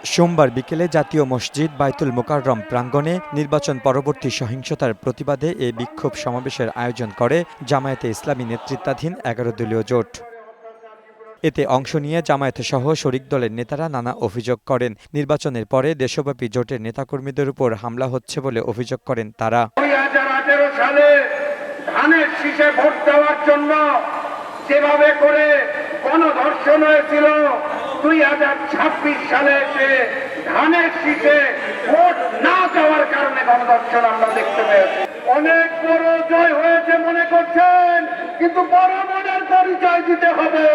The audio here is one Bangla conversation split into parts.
সোমবার বিকেলে জাতীয় মসজিদ বায়তুল মোকাররম প্রাঙ্গণে নির্বাচন পরবর্তী সহিংসতার প্রতিবাদে এ বিক্ষোভ সমাবেশের আয়োজন করে জামায়াতে ইসলামী নেতৃত্বাধীন ১১ দলীয় জোট। এতে অংশ নিয়ে জামায়াতসহ শরিক দলের নেতারা নানা অভিযোগ করেন। নির্বাচনের পরে দেশব্যাপী জোটের নেতাকর্মীদের উপর হামলা হচ্ছে বলে অভিযোগ করেন তারা। ২০১৮ সালে ধানের শীষে ভোট দেওয়ার জন্য যেভাবে করে গণধর্ষণ হয়েছিল, ২০২৬ সালে এসে ধানের শীষে ভোট না দেওয়ার কারণে গণধর্ষণ আমরা দেখতে পেয়েছি। অনেক বড় জয় হয়েছে মনে করছেন, কিন্তু বড় মনের পরিচয় দিতে হবে।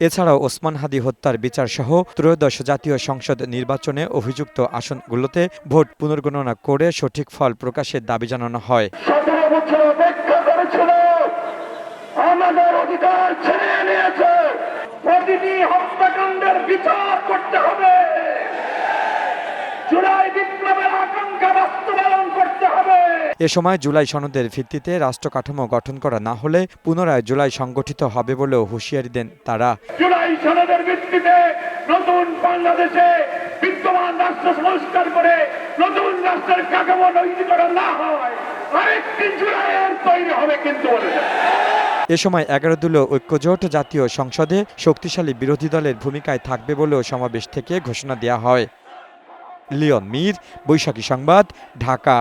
এছাড়াও ওসমান হাদি হত্যার বিচার সহ ত্রয়োদশ জাতীয় সংসদ নির্বাচনে অভিযুক্ত আসনগুলোতে ভোট পুনর্গণনা করে সঠিক ফল প্রকাশের দাবি জানানো হয়। ১৭ বছর অপেক্ষা করেছিল, আমাদের অধিকার ছিনিয়ে নিয়েছে। প্রতিটি হত্যাকাণ্ডের বিচার করতে হবে। জুলাই বিপ্লবের আকাঙ্ক্ষা বাস্তবায়ন করতে হবে। এ সময় জুলাই সনদের ভিত্তিতে রাষ্ট্র কাঠামো গঠন করা না হলে পুনরায় জুলাই সংগঠিত হবে বলেও হুঁশিয়ারি দেন তারা। জুলাই সনদের ভিত্তিতে নতুন বাংলাদেশে বিদ্যমান রাষ্ট্র সংস্কার করে নতুন রাষ্ট্রের কাঠামো তৈরি করা না হয়, আরেকটি জুলাইয়ের তৈরি হবে কিন্তু বলে যায়। এ সময় ১১ দলীয় ঐক্যজোট জাতীয় সংসদে শক্তিশালী বিরোধী দলের ভূমিকায় থাকবে বলেও সমাবেশ থেকে ঘোষণা দেওয়া হয়। লিওন মীর, বৈশাখী সংবাদ, ঢাকা।